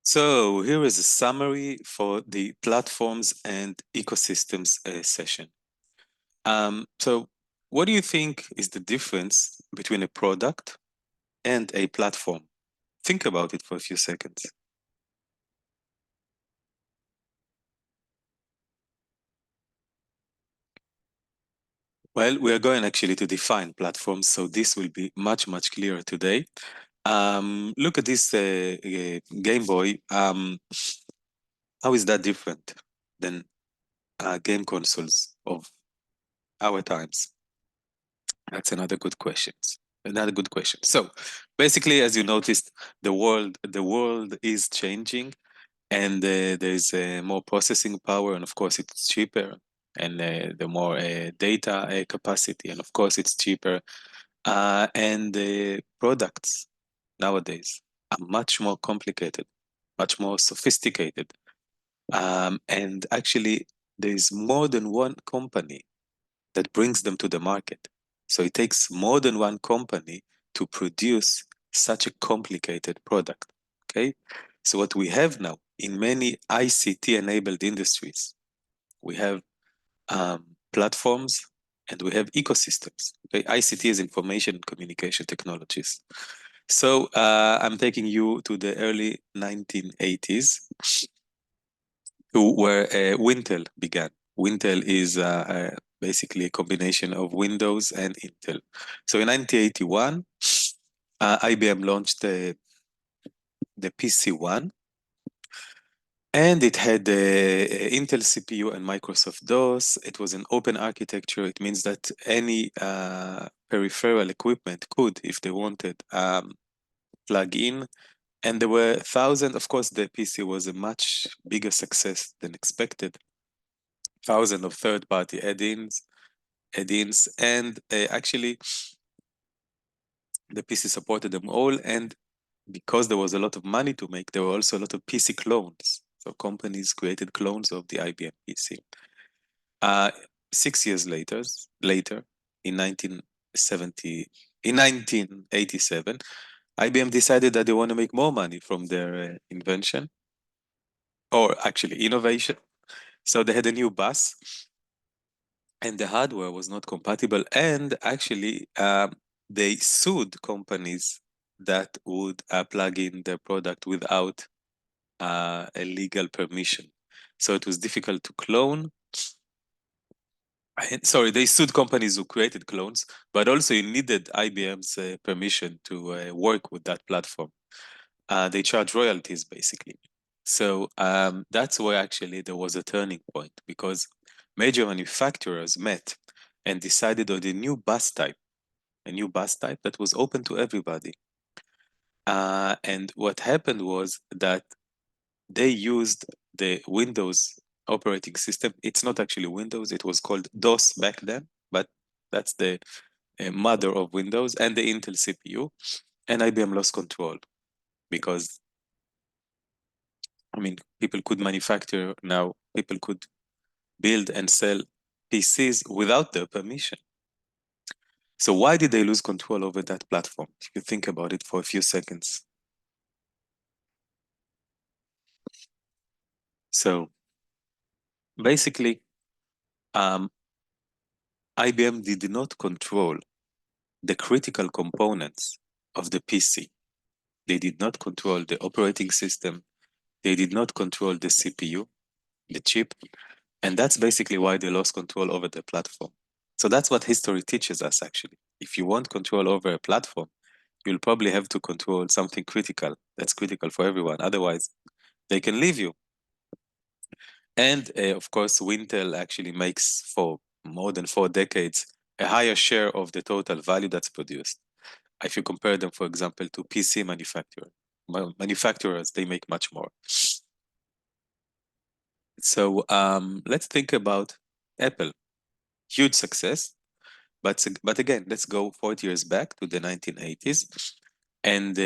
So here is a summary for the platforms and ecosystems session. So what do you think is the difference between a product and a platform? Think about it for a few seconds. Well, we are going actually to define platforms, so this will be much, much clearer today. Look at this Game Boy. How is that different than game consoles of our times? That's another good question. So basically, as you noticed, the world is changing, and there's more processing power, and of course it's cheaper, and the more data capacity, and of course it's cheaper. And the products nowadays are much more complicated, much more sophisticated. And actually, there's more than one company that brings them to the market. So it takes more than one company to produce such a complicated product. Okay. So what we have now in many ICT-enabled industries, we have platforms and we have ecosystems. Okay? ICT is information and communication technologies. So I'm taking you to the early 1980s, to where Wintel began. Wintel is basically a combination of Windows and Intel. So in 1981, IBM launched the PC-1, and it had Intel CPU and Microsoft DOS. It was an open architecture. It means that any peripheral equipment could, if they wanted, plug in. And there were thousands. Of course, the PC was a much bigger success than expected. Thousands of third-party add-ins, and actually the PC supported them all. And because there was a lot of money to make, there were also a lot of PC clones. So companies created clones of the IBM PC. 6 years later, in 1987, IBM decided that they want to make more money from their invention, or actually innovation. So they had a new bus, and the hardware was not compatible. And actually, they sued companies that would plug in their product without a legal permission. So it was difficult to clone. Sorry, they sued companies who created clones, but also you needed IBM's permission to work with that platform. They charge royalties, basically. So that's where actually there was a turning point, because major manufacturers met and decided on a new bus type, that was open to everybody. And what happened was that they used the Windows operating system. It's not actually Windows, it was called DOS back then, but that's the mother of Windows, and the Intel CPU. And IBM lost control because, I mean, people could manufacture now, people could build and sell PCs without their permission. So why did they lose control over that platform? If you think about it for a few seconds. So basically, IBM did not control the critical components of the PC. They did not control the operating system. They did not control the CPU, the chip. And that's basically why they lost control over the platform. So that's what history teaches us, actually. If you want control over a platform, you'll probably have to control something critical that's critical for everyone. Otherwise, they can leave you. And of course, Wintel actually makes, for more than 4 decades, a higher share of the total value that's produced. If you compare them, for example, to PC manufacturers, they make much more. So let's think about Apple. Huge success. But again, let's go 40 years back to the 1980s. And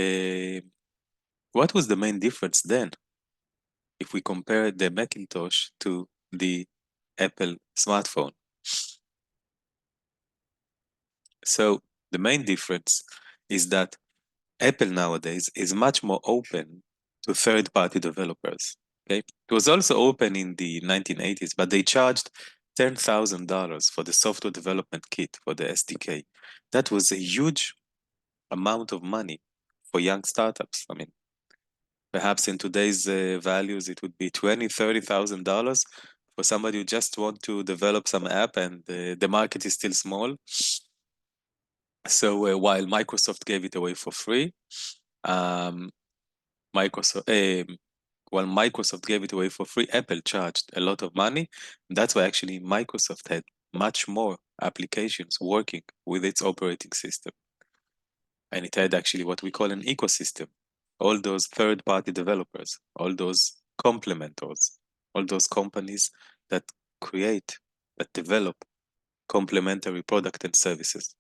what was the main difference then if we compare the Macintosh to the Apple smartphone? So the main difference is that Apple nowadays is much more open to third-party developers. Okay, it was also open in the 1980s, but they charged $10,000 for the software development kit for the SDK. That was a huge amount of money for young startups. I mean, perhaps in today's values, it would be $20,000-$30,000 for somebody who just want to develop some app, and the market is still small. So while Microsoft gave it away for free, um, while Microsoft gave it away for free, Apple charged a lot of money. That's why actually Microsoft had much more applications working with its operating system. And it had actually what we call an ecosystem. All those third-party developers, all those complementors, all those companies that create, that develop complementary product and services.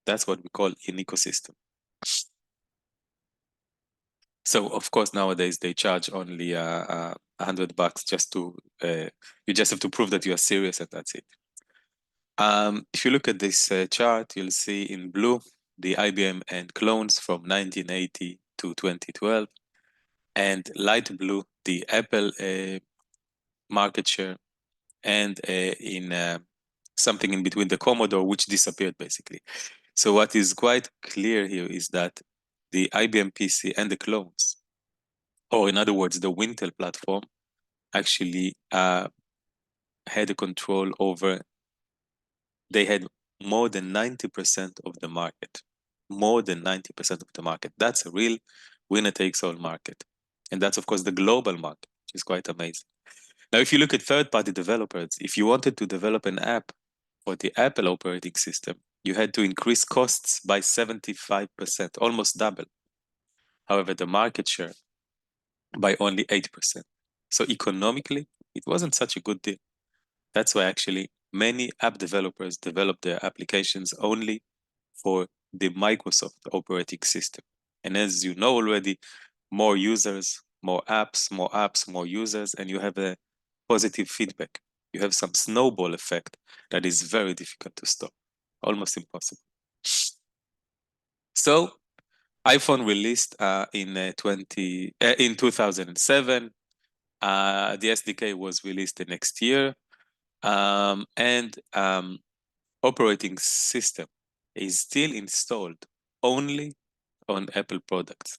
That's what we call an ecosystem. So of course nowadays they charge only $100 just to you just have to prove that you are serious, and that's it. If you look at this chart, you'll see in blue the IBM and clones from 1980 to 2012, and light blue the Apple market share, and in something in between the Commodore, which disappeared basically. So what is quite clear here is that the IBM PC and the clones, or in other words, the Wintel platform, actually had a control over, they had more than 90% of the market. More than 90% of the market. That's a real winner-takes-all market. And that's, of course, the global market, which is quite amazing. Now, if you look at third-party developers, if you wanted to develop an app for the Apple operating system, you had to increase costs by 75%, almost double. However, the market share by only 8%. So economically, it wasn't such a good deal. That's why actually many app developers develop their applications only for the Microsoft operating system. And as you know already, more users, more apps, more users, and you have a positive feedback. You have some snowball effect that is very difficult to stop, almost impossible. So iPhone released in 2007. The SDK was released the next year, and operating system is still installed only on Apple products.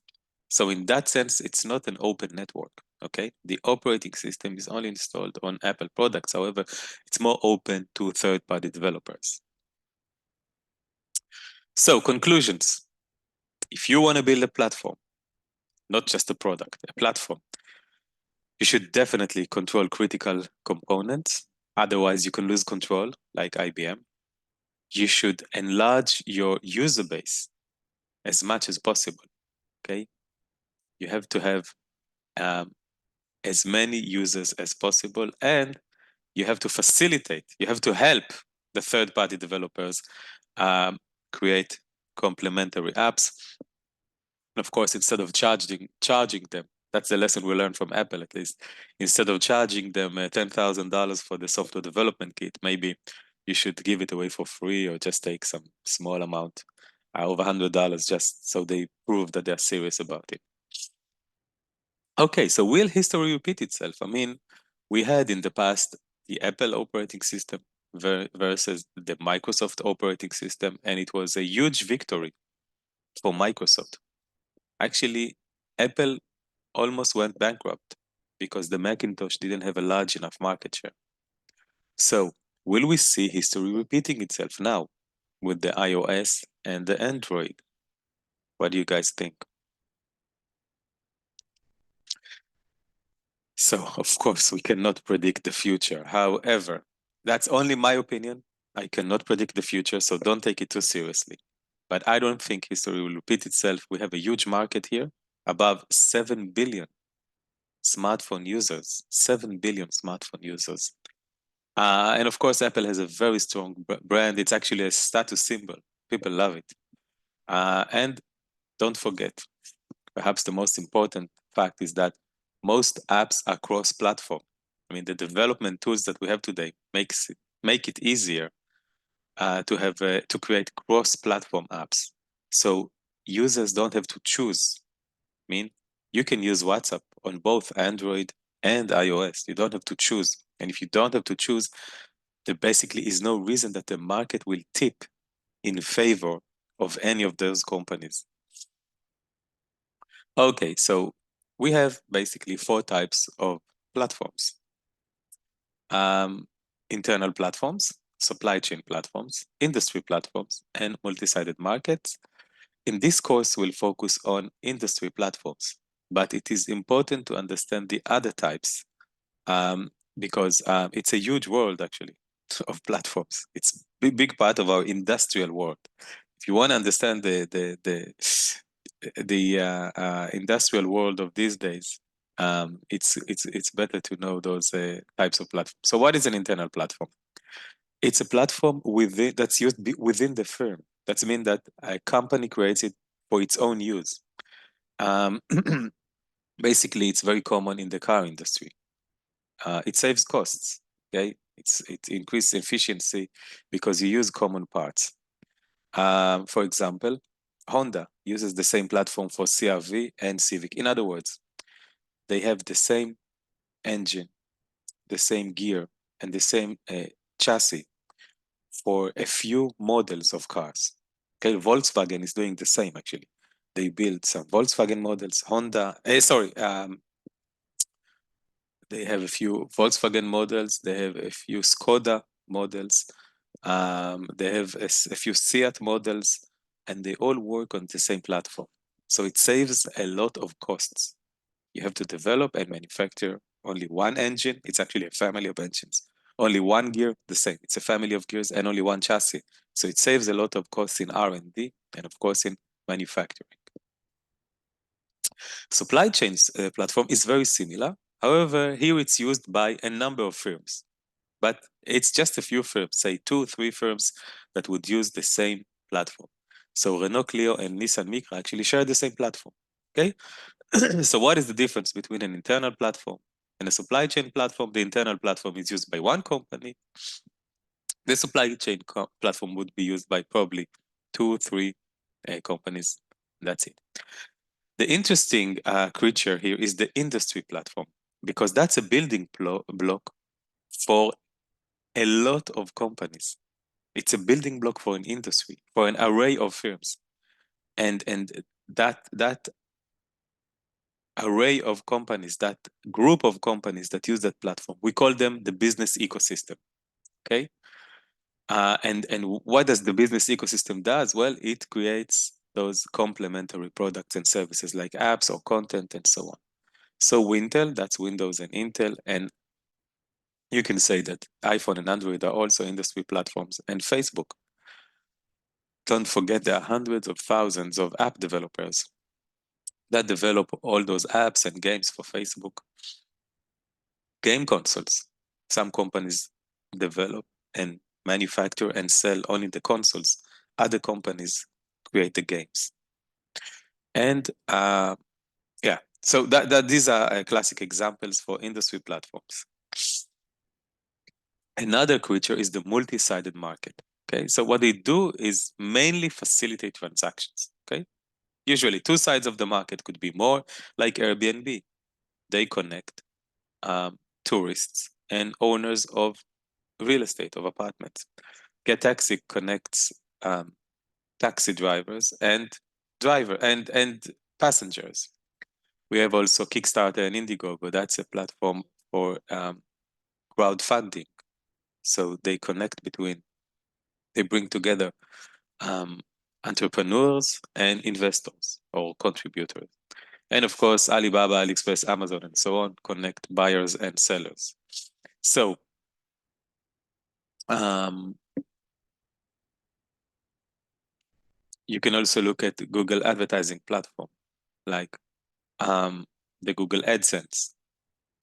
So in that sense, it's not an open network, okay? The operating system is only installed on Apple products. However, it's more open to third-party developers. So conclusions. If you want to build a platform, not just a product, a platform, you should definitely control critical components. Otherwise, you can lose control, like IBM. You should enlarge your user base as much as possible, okay? You have to have as many users as possible, and you have to facilitate, you have to help the third-party developers create complementary apps. And of course, instead of charging them, that's the lesson we learned from Apple, at least. Instead of charging them $10,000 for the software development kit, maybe you should give it away for free, or just take some small amount of $100 just so they prove that they're serious about it. Okay, so will history repeat itself? I mean, we had in the past the Apple operating system versus the Microsoft operating system, and it was a huge victory for Microsoft. Actually, Apple almost went bankrupt because the Macintosh didn't have a large enough market share. So, will we see history repeating itself now with the iOS and the Android? What do you guys think? So, of course, we cannot predict the future. However, that's only my opinion. I cannot predict the future, so don't take it too seriously. But I don't think history will repeat itself. We have a huge market here, above 7 billion smartphone users, 7 billion smartphone users. And of course, Apple has a very strong brand. It's actually a status symbol. People love it. And don't forget, perhaps the most important fact is that most apps are cross-platform. I mean, the development tools that we have today make it easier to create cross-platform apps. So users don't have to choose. I mean, You can use WhatsApp on both Android and iOS. You don't have to choose. And if you don't have to choose, there basically is no reason that the market will tip in favor of any of those companies. Okay, so we have basically 4 types of platforms. Internal platforms, supply chain platforms, industry platforms, and multi-sided markets. In this course, we'll focus on industry platforms, but it is important to understand the other types because it's a huge world, actually, of platforms. It's a big part of our industrial world. If you want to understand the industrial world of these days, it's better to know those types of platforms. So, what is an internal platform? It's a platform that's used within the firm. That means that a company creates it for its own use. Basically, it's very common in the car industry. It saves costs. Okay, it increases efficiency because you use common parts. For example, Honda uses the same platform for CR-V and Civic. In other words, they have the same engine, the same gear, and the same chassis for a few models of cars. Okay, Volkswagen is doing the same actually. They build some Volkswagen models, they have a few Volkswagen models, they have a few Skoda models, they have a few Seat models, and they all work on the same platform. So it saves a lot of costs. You have to develop and manufacture only one engine. It's actually a family of engines. Only one gear, the same. It's a family of gears and only one chassis. So it saves a lot of costs in R&D and of course in manufacturing. Supply chains platform is very similar. However, here it's used by a number of firms, but it's just a few firms, say 2-3 firms that would use the same platform. So Renault Clio and Nissan Micra actually share the same platform, okay? So what is the difference between an internal platform and a supply chain platform? The internal platform is used by one company. The supply chain platform would be used by probably 2-3 companies. That's it. The interesting creature here is the industry platform, because that's a building block for a lot of companies. It's a building block for an industry, for an array of firms. And that array of companies, that group of companies that use that platform, we call them the business ecosystem. Okay. And what does the business ecosystem does? Well, it creates those complementary products and services like apps or content and so on. So Wintel, that's Windows and Intel, and you can say that iPhone and Android are also industry platforms, and Facebook. Don't forget there are hundreds of thousands of app developers that develop all those apps and games for Facebook. Game consoles. Some companies develop and manufacture and sell only the consoles. Other companies create the games. And yeah, so these are classic examples for industry platforms. Another creature is the multi-sided market. Okay, so what they do is mainly facilitate transactions. Okay, usually 2 sides of the market, could be more, like Airbnb. They connect tourists and owners of real estate, of apartments. GetTaxi connects taxi drivers and passengers. We have also Kickstarter and Indiegogo. That's a platform for crowdfunding. So they bring together entrepreneurs and investors or contributors. And of course, Alibaba, AliExpress, Amazon, and so on connect buyers and sellers. So you can also look at Google advertising platform, like the Google AdSense,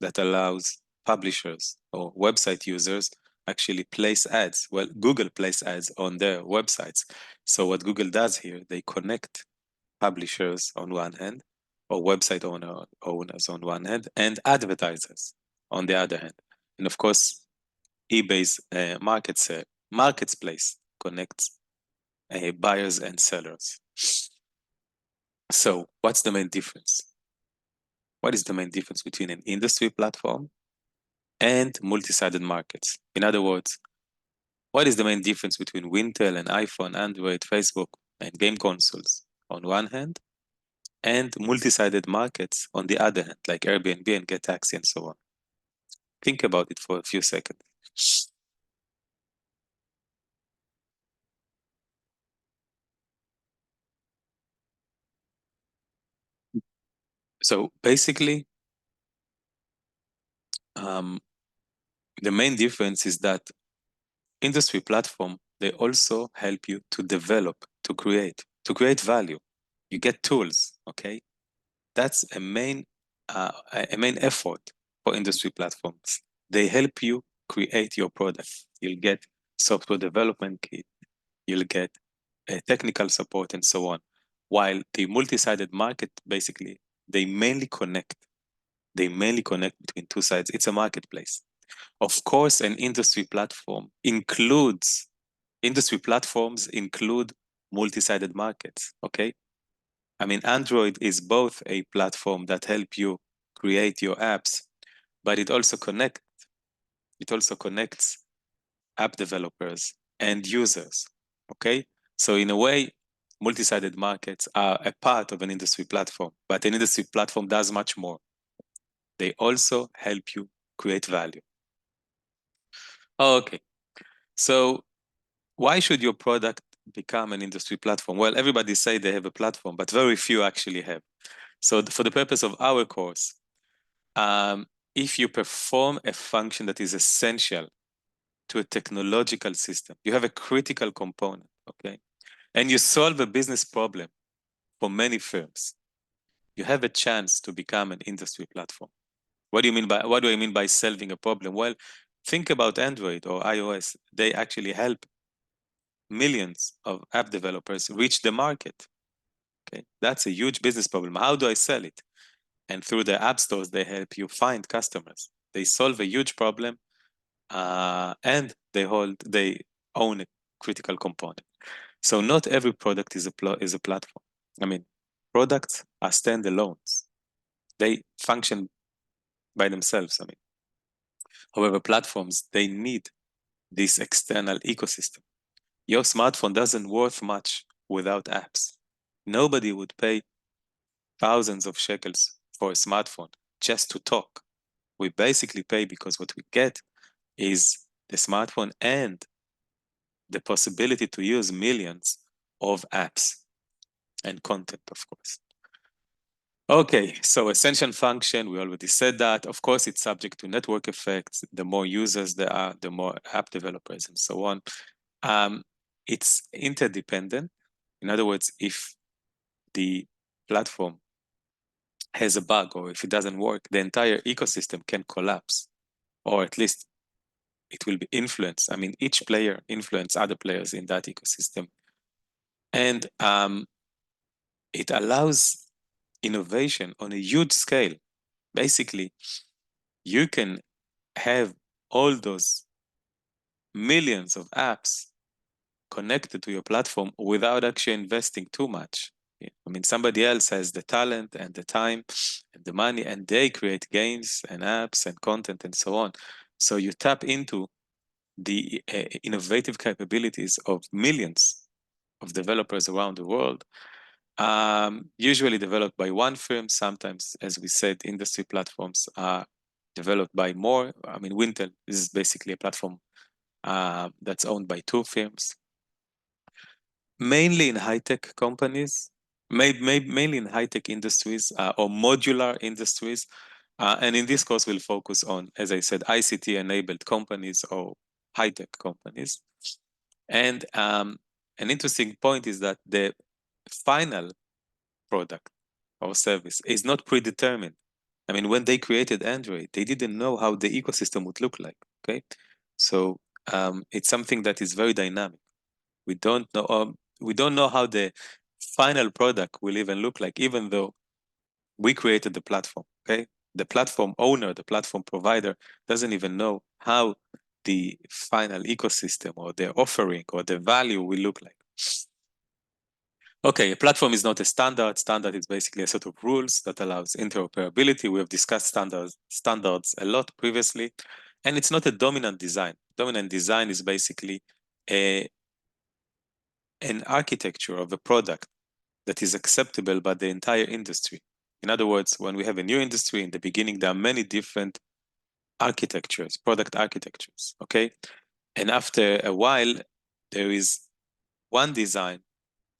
that allows publishers or website users actually place ads. Well, Google place ads on their websites. So what Google does here, they connect publishers on one hand, or website owners on one hand, and advertisers on the other hand. And of course, eBay's marketplace connects buyers and sellers. So what's the main difference? what is the main difference between an industry platform and multi-sided markets? In other words, what is the main difference between Wintel and iPhone, Android, Facebook, and game consoles on one hand, and multi-sided markets on the other hand, like Airbnb and GetTaxi and so on? Think about it for a few seconds. So basically, the main difference is that industry platform, they also help you to develop, to create value. You get tools, okay? That's a main effort for industry platforms. They help you create your product. You'll get software development kit, you'll get technical support and so on. While the multi-sided market, basically, they mainly connect. They mainly connect between two sides. It's a marketplace. Of course, an industry platforms include multi-sided markets, okay? I mean, Android is both a platform that help you create your apps, but it also connects app developers and users, okay? So in a way, multi-sided markets are a part of an industry platform, but an industry platform does much more. They also help you create value. Okay, so why should your product become an industry platform? Well, everybody say they have a platform, but very few actually have. So for the purpose of our course, if you perform a function that is essential to a technological system, you have a critical component, okay? And you solve a business problem for many firms, you have a chance to become an industry platform. What do I mean by solving a problem? Well, think about Android or iOS. They actually help millions of app developers reach the market. Okay, that's a huge business problem. How do I sell it? And through the app stores, they help you find customers. They solve a huge problem, and they own a critical component. So not every product is a platform. I mean, products are standalones. They function by themselves. I mean, however, platforms, they need this external ecosystem. Your smartphone doesn't worth much without apps. Nobody would pay thousands of shekels for a smartphone just to talk. We basically pay because what we get is the smartphone and the possibility to use millions of apps and content, of course. Okay, so essential function, we already said that. Of course, it's subject to network effects. The more users there are, the more app developers and so on. It's interdependent. In other words, if the platform has a bug or if it doesn't work, the entire ecosystem can collapse, or at least it will be influenced. I mean, each player influence other players in that ecosystem. And it allows innovation on a huge scale. Basically, you can have all those millions of apps connected to your platform without actually investing too much. I mean, somebody else has the talent and the time and the money, and they create games and apps and content and so on. So you tap into the innovative capabilities of millions of developers around the world, usually developed by one firm. Sometimes, as we said, industry platforms are developed by more. I mean, Wintel is basically a platform that's owned by two firms, mainly in high-tech companies, mainly in high-tech industries or modular industries. And in this course, we'll focus on, as I said, ICT-enabled companies or high-tech companies. And an interesting point is that the final product or service is not predetermined. I mean, when they created Android, they didn't know how the ecosystem would look like, okay? So it's something that is very dynamic. We don't know how the final product will even look like, even though we created the platform, okay? The platform owner, the platform provider doesn't even know how the final ecosystem or the offering or the value will look like. Okay, a platform is not a standard. Standard is basically a set of rules that allows interoperability. We have discussed standards a lot previously, and it's not a dominant design. Dominant design is basically an architecture of a product that is acceptable by the entire industry. In other words, when we have a new industry, in the beginning, there are many different architectures, product architectures, okay? And after a while, there is one design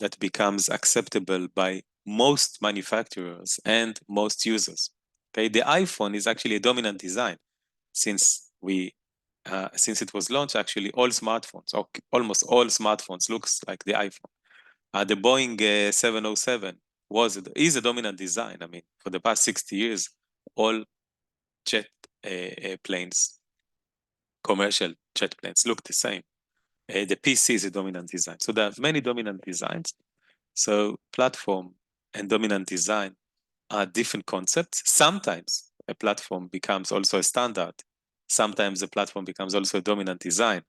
that becomes acceptable by most manufacturers and most users. Okay, the iPhone is actually a dominant design since since it was launched. Actually, all smartphones, or almost all smartphones, looks like the iPhone. The Boeing 707 is a dominant design. I mean, for the past 60 years, all jet planes, commercial jet planes, look the same. The PC is a dominant design. So there are many dominant designs. So platform and dominant design are different concepts. Sometimes a platform becomes also a standard. Sometimes a platform becomes also a dominant design.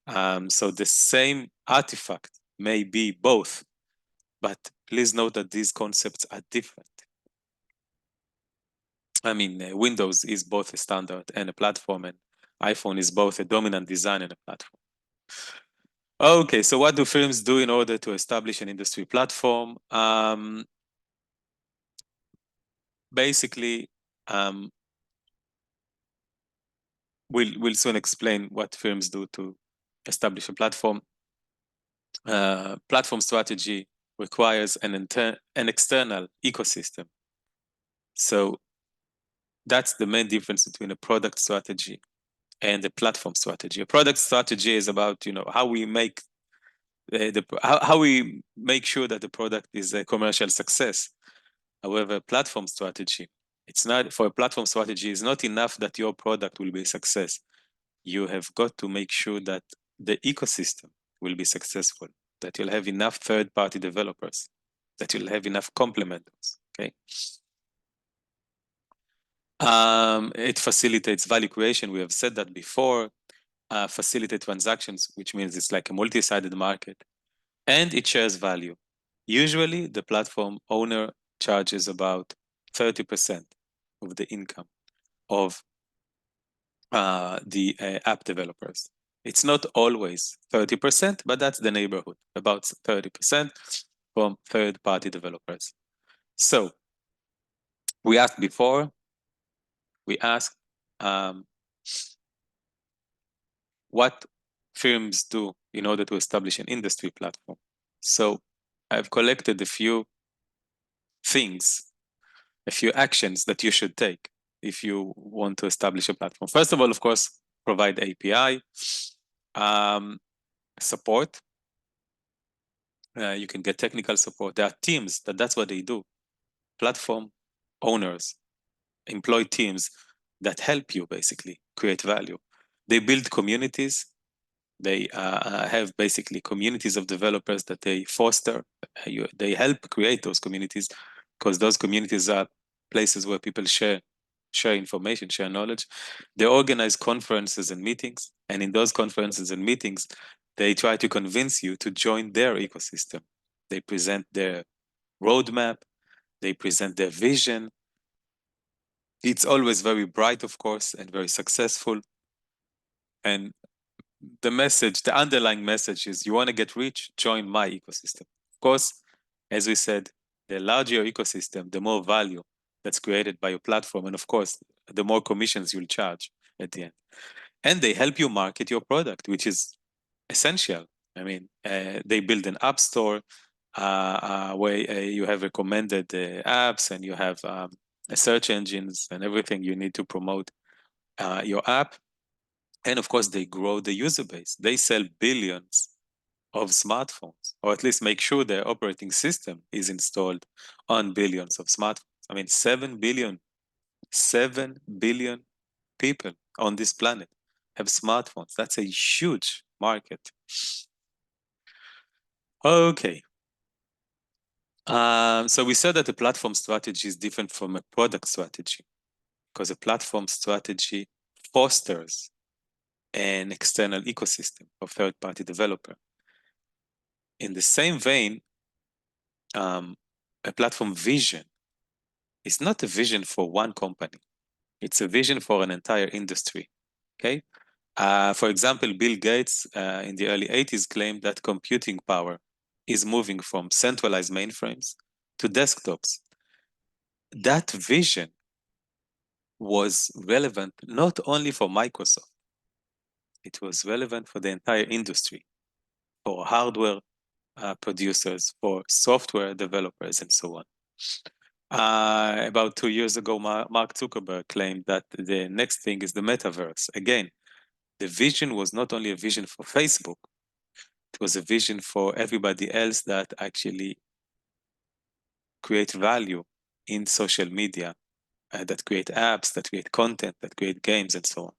So the same artifact may be both, but please note that these concepts are different. I mean, Windows is both a standard and a platform, and iPhone is both a dominant design and a platform. Okay, so what do firms do in order to establish an industry platform? Basically, we'll soon explain what firms do to establish a platform. Platform strategy requires an external ecosystem. So that's the main difference between a product strategy and a platform strategy. A product strategy is about how we make how we make sure that the product is a commercial success. However, platform strategy, it's not for a platform strategy. It's not enough that your product will be a success. You have got to make sure that the ecosystem will be successful, that you'll have enough third-party developers, that you'll have enough complementers. Okay. It facilitates value creation. We have said that before. Facilitate transactions, which means it's like a multi-sided market, and it shares value. Usually, the platform owner charges about 30% of the income of the app developers. It's not always 30%, but that's the neighborhood, about 30% from third-party developers. So we asked before, what firms do in order to establish an industry platform. So I've collected a few things, a few actions that you should take if you want to establish a platform. First of all, of course, provide API, support. You can get technical support. There are teams that's what they do. Platform owners employ teams that help you basically create value. They build communities. They have basically communities of developers that they foster. They help create those communities because those communities are places where people share information, share knowledge. They organize conferences and meetings. And in those conferences and meetings, they try to convince you to join their ecosystem. They present their roadmap. They present their vision. It's always very bright, of course, and very successful. And the underlying message is you want to get rich, join my ecosystem. Of course, as we said, the larger your ecosystem, the more value that's created by your platform. And of course, the more commissions you'll charge at the end. And they help you market your product, which is essential. I mean, they build an app store where you have recommended apps and you have search engines and everything you need to promote your app. And of course, they grow the user base. They sell billions of smartphones, or at least make sure their operating system is installed on billions of smartphones. I mean, 7 billion people on this planet have smartphones. That's a huge market. Okay. So we said that the platform strategy is different from a product strategy because a platform strategy fosters an external ecosystem of third-party developer. In the same vein, a platform vision is not a vision for one company. It's a vision for an entire industry, okay? For example, Bill Gates in the early 80s claimed that computing power is moving from centralized mainframes to desktops. That vision was relevant not only for Microsoft, it was relevant for the entire industry, for hardware producers, for software developers, and so on. About 2 years ago, Mark Zuckerberg claimed that the next thing is the metaverse. Again, the vision was not only a vision for Facebook, it was a vision for everybody else that actually create value in social media, that create apps, that create content, that create games, and so on.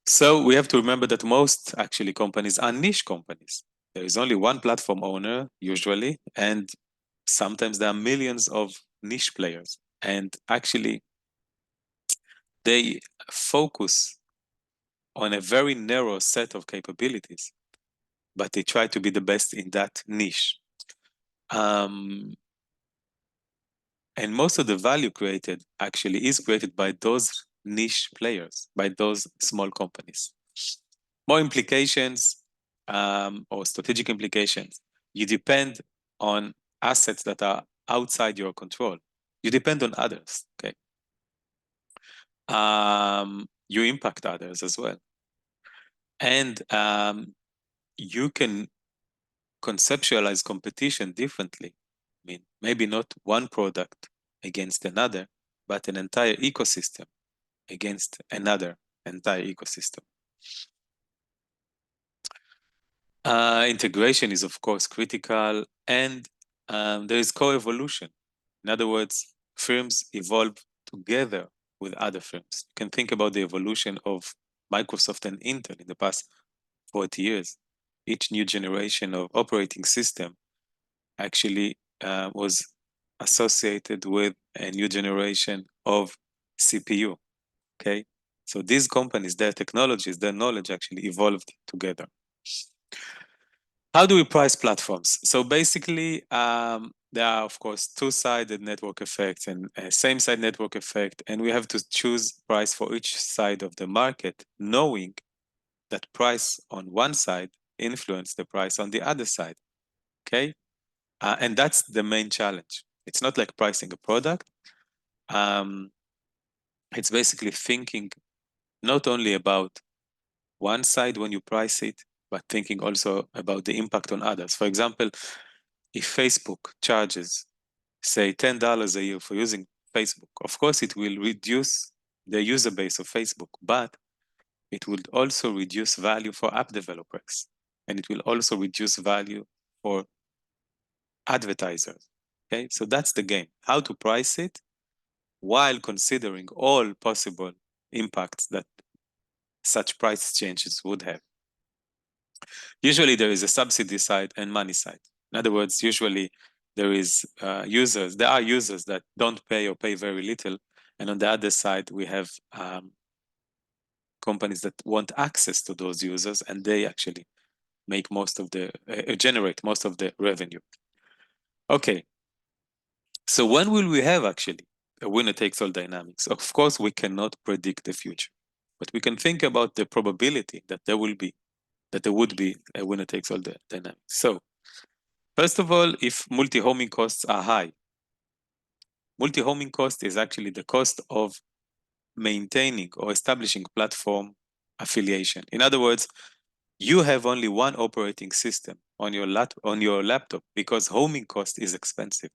So we have to remember that most actually companies are niche companies. There is only one platform owner usually, and sometimes there are millions of niche players. And actually, they focus on a very narrow set of capabilities, but they try to be the best in that niche. And most of the value created actually is created by those niche players, by those small companies. More implications or strategic implications. You depend on assets that are outside your control. You depend on others, okay? You impact others as well. And you can conceptualize competition differently. I mean, maybe not one product against another, but an entire ecosystem against another entire ecosystem. Integration is, of course, critical, and there is co-evolution. In other words, firms evolve together with other firms. You can think about the evolution of Microsoft and Intel in the past 40 years. Each new generation of operating system actually was associated with a new generation of CPU, okay? So these companies, their technologies, their knowledge actually evolved together. How do we price platforms? So basically, there are, of course, two-sided network effects and a same-side network effect, and we have to choose price for each side of the market, knowing that price on one side influence the price on the other side, okay? And that's the main challenge. It's not like pricing a product. It's basically thinking not only about one side when you price it, but thinking also about the impact on others. For example, if Facebook charges, say, $10 a year for using Facebook, of course it will reduce the user base of Facebook, but it will also reduce value for app developers, and it will also reduce value for advertisers. Okay, so that's the game, how to price it while considering all possible impacts that such price changes would have. Usually there is a subsidy side and money side. In other words, usually there are users that don't pay or pay very little. And on the other side, we have companies that want access to those users, and they actually make most of the, generate most of the revenue. Okay, so when will we have actually a winner-takes-all dynamics? Of course, we cannot predict the future, but we can think about the probability that there would be a winner-takes-all dynamics. So first of all, if multi-homing costs are high, multi-homing cost is actually the cost of maintaining or establishing platform affiliation. In other words, you have only one operating system on your laptop because homing cost is expensive.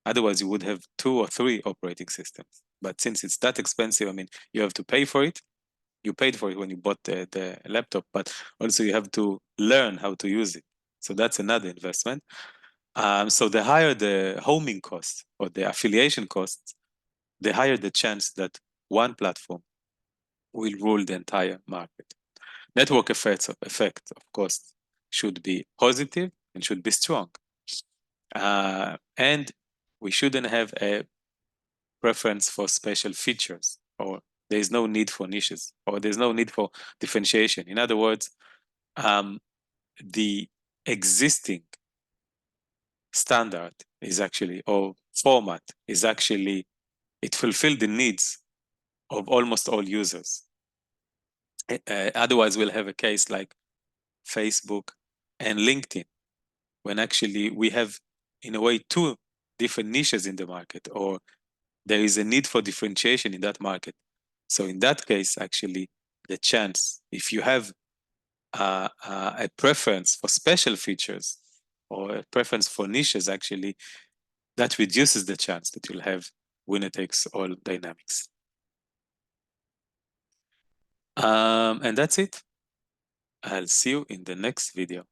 Otherwise, you would have 2 or 3 operating systems. But since it's that expensive, I mean, you have to pay for it. You paid for it when you bought the laptop, but also you have to learn how to use it. So that's another investment. So the higher the homing cost or the affiliation costs, the higher the chance that one platform will rule the entire market. Network effect, of course, should be positive and should be strong. And we shouldn't have a preference for special features, or there's no need for niches, or there's no need for differentiation. In other words, the existing standard is actually, or format is actually, it fulfills the needs of almost all users. Otherwise, we'll have a case like Facebook and LinkedIn, when actually we have, in a way, two different niches in the market, or there is a need for differentiation in that market. So in that case, actually, the chance, if you have a preference for special features or a preference for niches, actually, that reduces the chance that you'll have winner takes all dynamics. And that's it. I'll see you in the next video.